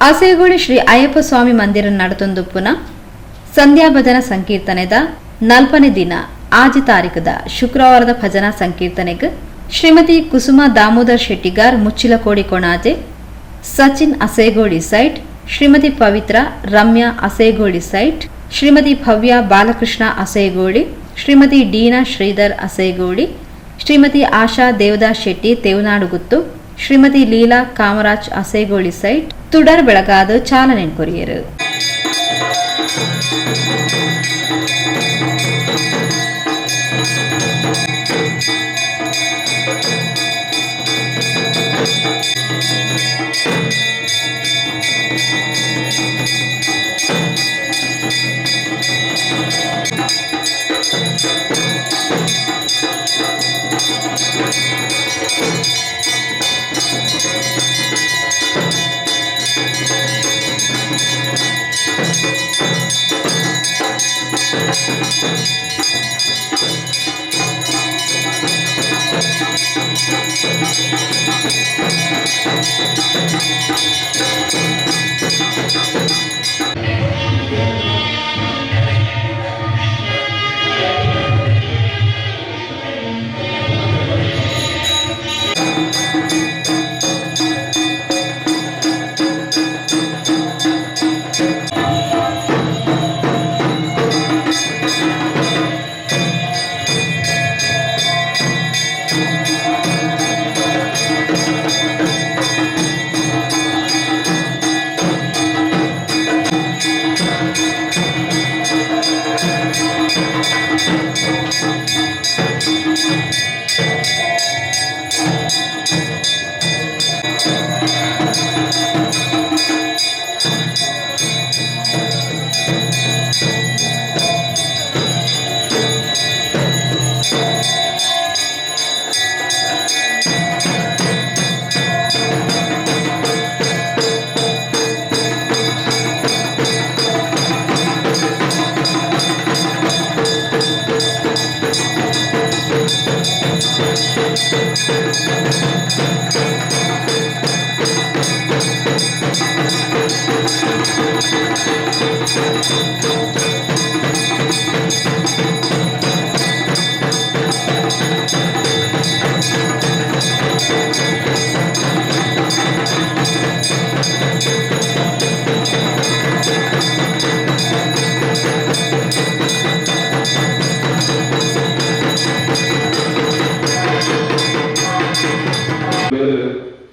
ಆಸೇಗೋಳಿ ಶ್ರೀ ಅಯ್ಯಪ್ಪ ಸ್ವಾಮಿ ಮಂದಿರ ನಡತೊಂದುಪ್ಪುನ ಸಂಧ್ಯಾ ಭಜನಾ ಸಂಕೀರ್ತನೆದ 4ನೇ ದಿನ ಆಜಿ ತಾರೀಖದ ಶುಕ್ರವಾರದ ಭಜನಾ ಸಂಕೀರ್ತನೆಗೆ ಶ್ರೀಮತಿ ಕುಸುಮಾ ದಾಮೋದರ್ ಶೆಟ್ಟಿಗಾರ್ ಮುಚ್ಚಿಲಕೋಡಿ ಕೊಣಾಜೆ, ಸಚಿನ್ ಅಸೇಗೋಳಿ ಸೈಟ್, ಶ್ರೀಮತಿ ಪವಿತ್ರ ರಮ್ಯಾ ಅಸೇಗೋಳಿ ಸೈಟ್, ಶ್ರೀಮತಿ ಭವ್ಯ ಬಾಲಕೃಷ್ಣ ಅಸೇಗೋಳಿ, ಶ್ರೀಮತಿ ಡೀನಾ ಶ್ರೀಧರ್ ಅಸೇಗೋಳಿ, ಶ್ರೀಮತಿ ಆಶಾ ದೇವದಾಸ್ ಶೆಟ್ಟಿ ತೇವನಾಡುಗುತ್ತು, ಶ್ರೀಮತಿ ಲೀಲಾ ಕಾಮರಾಜ್ ಅಸೇಗೋಳಿ ಸೈಟ್ ತುಡರ್ ಬೆಳಗಾದ ಚಾಲನೆ ಕೊರಿಯರು.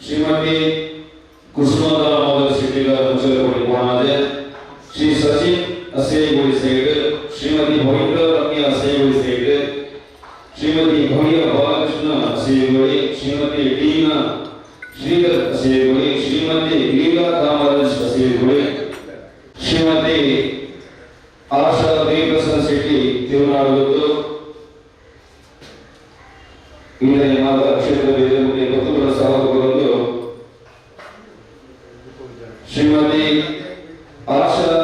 श्रीमती कुसुमा दामोदर शेट्टीगार मुच्चिलकोडी कोणाजे, श्री सचिन असेगोळी सैड, श्रीमती पवित्र रम्या असेगोळी सैड, श्रीमती भव्य बालकृष्ण असेगोळी, श्रीमती डीना श्रीधर असेगोळी, श्रीमती लीला कामराज असेगोळी, श्रीमती आशा देवदास शेट्टी तೇವನಾಡುಗುತ್ತು. ಇಂದಿನ ಮಾತಾ ಕ್ಷೇತ್ರ ವೇದಿಕೆ ಮತ್ತೊಬ್ಬರ ಸಹೋದರರು ಶ್ರೀಮತಿ ಆಶಾ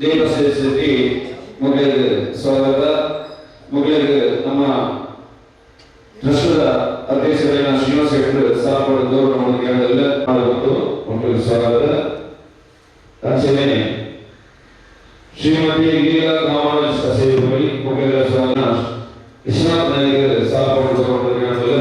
ದೇವದಾಸ್ ಶೆಟ್ಟಿ ಮಗಳಿಗೆ ಸ್ವಾಗತ. ಮಗಳಿಗೆ ನಮ್ಮ ಟ್ರಸ್ಟದ ಅಧ್ಯಕ್ಷರಾದ ಶ್ರೀನಿವಾಸ ಶೆಟ್ಟರ್ ಸಹಪಾಠ ಗೌರವವನ್ನು ಕೇಳಲಿಲ್ಲ ಮಾಡಬಹುದು. ಮಕ್ಕಳಿಗೆ ಸ್ವಾಗತ. ತಕ್ಷಣ ಶ್ರೀಮತಿ ಲೀಲಾ ಕಾಮರಾಜ್ ಅಸೇಗೋಳಿ ಮಕ್ಕಳ ಸ್ವಾಗತ. ವಿಶ್ವನಾಥ್ ನಾಯಕರ ಸಹಪಾಠ ಗೌರವವನ್ನು ಕೇಳಲಿಲ್ಲ.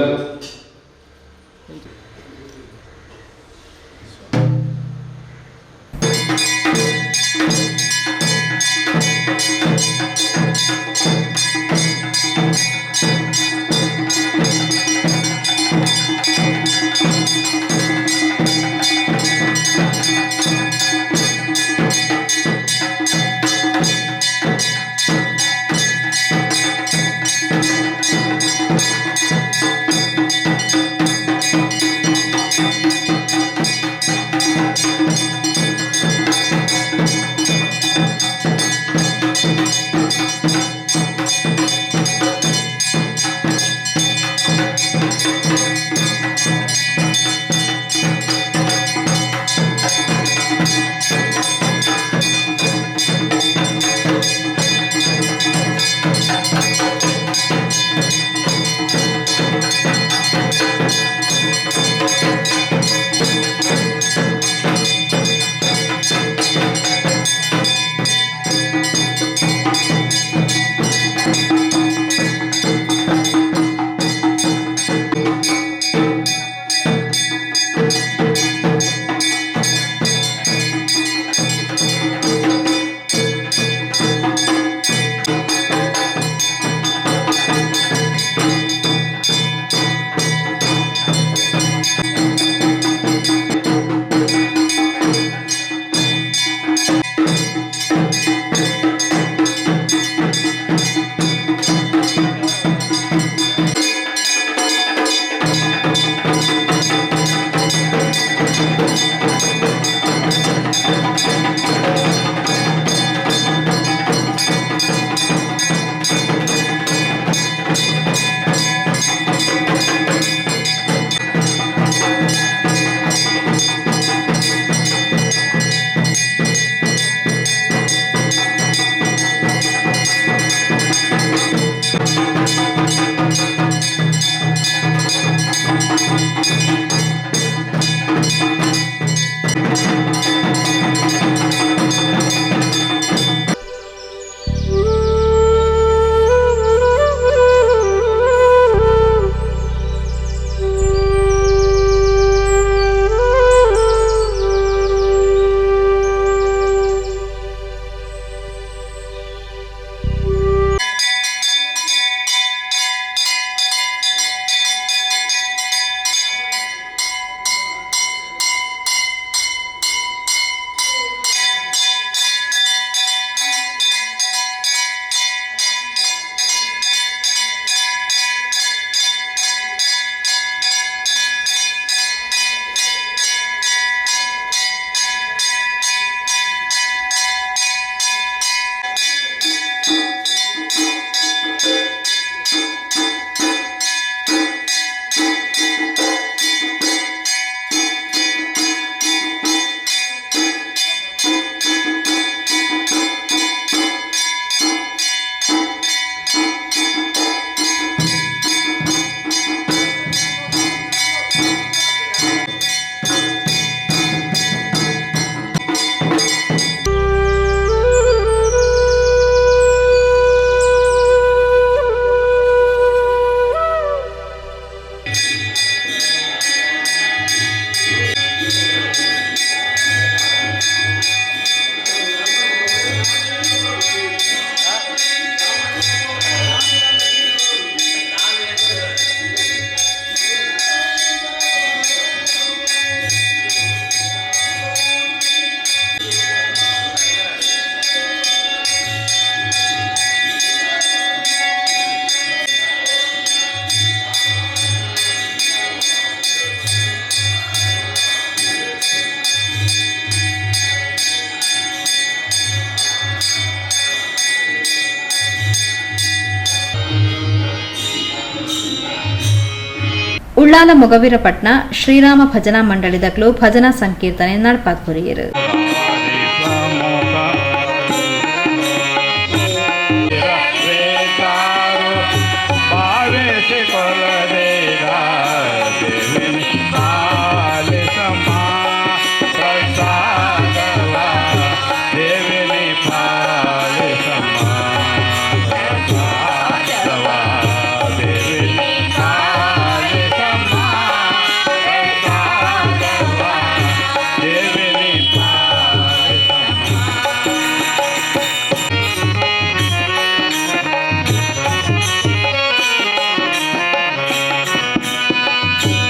ಉಳ್ಳಾಲ ಮೊಗವೀರಪಟ್ನ ಶ್ರೀರಾಮ ಭಜನಾ ಮಂಡಳಿದಕ್ಲು ಭಜನಾ ಸಂಕೀರ್ತನೆ ನಡಪಾತ್ ಕೊರಿಯರು.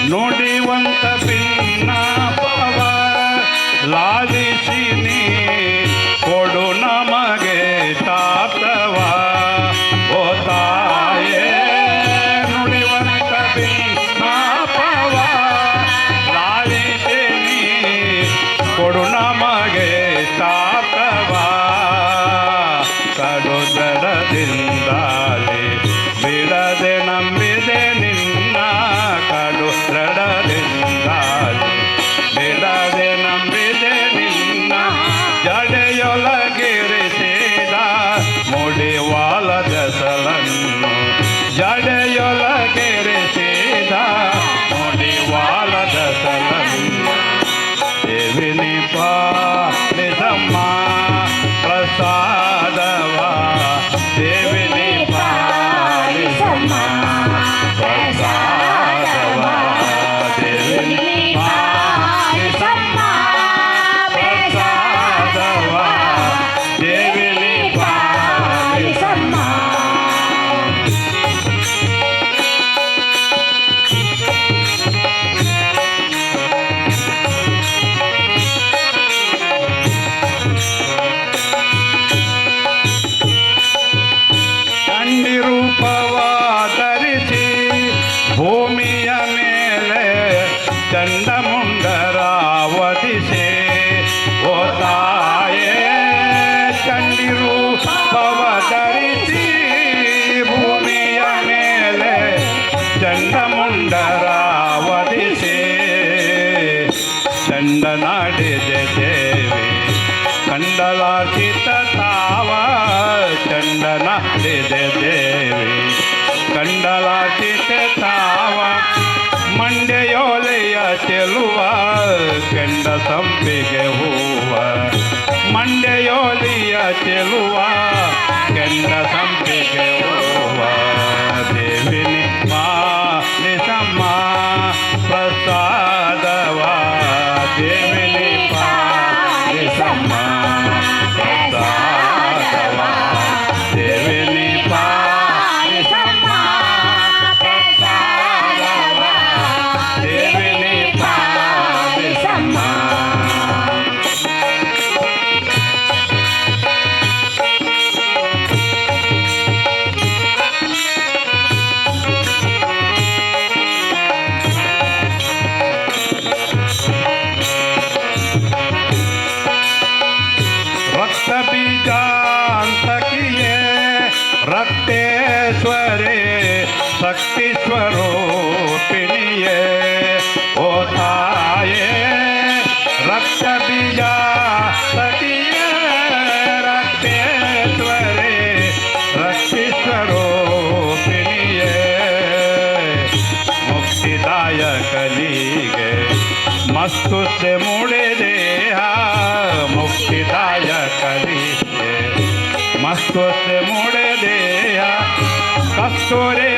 ನುಡಿವಂತ ಭಿನ್ನ ಪವ ಲಾಲಿಸಿನಿ ಕೊಡು ನಮಗೆ ತಾತವ ಓ ತಾಯೇ. ನುಡಿವಂತ ಭಿನ್ನ ಪವ ಲಾಲಿಸಿನಿ ಕೊಡು ನಮಗೆ ತಾತವ ಕಡುದಡದಿಂದಾಲಿ ಬಿಡದೆ ನಂಬಿದೆ ನಿನ್ನ ಕಡುದಡದಿಂದಾಲಿ ಬಿಡದೆ ನಂಬಿದೆ ನಿನ್ನ ಜಡೆಯೊಳಗಿರಿಸಿದ ಮುಡಿವಾಲ ದಸಲನ್ನು ಜಡೆಯೊಳಗಿರಿಸಿದ ಮುಡಿವಾಲ ದಸಲನ್ನು ದೇವಿನಿ ಪಾಲಿಸಮ್ಮ ಪ್ರಸಾದವ ದೇವಿನಿ ಪಾಲಿಸಮ್ಮ ಪ್ರಸಾದವ ದೇವಿನಿ ಪಾಲಿಸಮ್ಮ ಪ್ರಸಾದವ ದೇವಿನಿ ಪಾಲಿಸಮ್ಮ. ರೂಪವ ಧರಿಸಿ ಭೂಮಿಯ ಮೇಲೆ ಚಂಡಮುಂಡರಾವಧಿಸಿ ಓ ತಾಯೇ. ಚಂಡಿ ರೂಪವ ಧರಿಸಿ ಭೂಮಿಯ ಮೇಲೆ ಚಂಡಮುಂಡರಾವಧಿಸಿ ಚಂಡನಾಡಿದೆ ದೇವಿ ಕಂಡಲಾರ್ಚಿತ ತಾವ ಚಂಡನಾಡಿದೆ ದೇವಿ ಕಂಡಲಾರ್ಚಿತ ತಾವ ಮಂಡ್ಯಯೋಲೆಯ ಚೆಲುವ ಕೆಂಡ ಸಂಪಿಗೆ ಹೂವ ಮಂಡೆಯೋಲಿಯ ಚೆಲುವ ಕೆಂಡ ಸಂಪಿಗೆ ಹೂವ ದೇವಿನಿ ಪಾಲಿಸಮ್ಮ ಪ್ರಸಾದವ ದೇವಿನಿ ಪಾಲಿಸಮ್ಮ ಪ್ರಸಾದವ ದೇವಿನಿ ಪಾಲಿಸಮ್ಮ ಪ್ರಸಾದವ ದೇವಿನಿ ಪಾಲಿಸಮ್ಮ रक्त बीजांतकिये रक्तेश्वरे शक्ति स्वरूपिणिये ओ ताये रक्त बीजांतकिये रक्तेश्वरे शक्ति स्वरूपिणिये मुक्तिदायक लीगे मस्तु से मुड़े देहा मुक्तिदायक लीगे मस्तु से मुड़े देहा कस्तूरे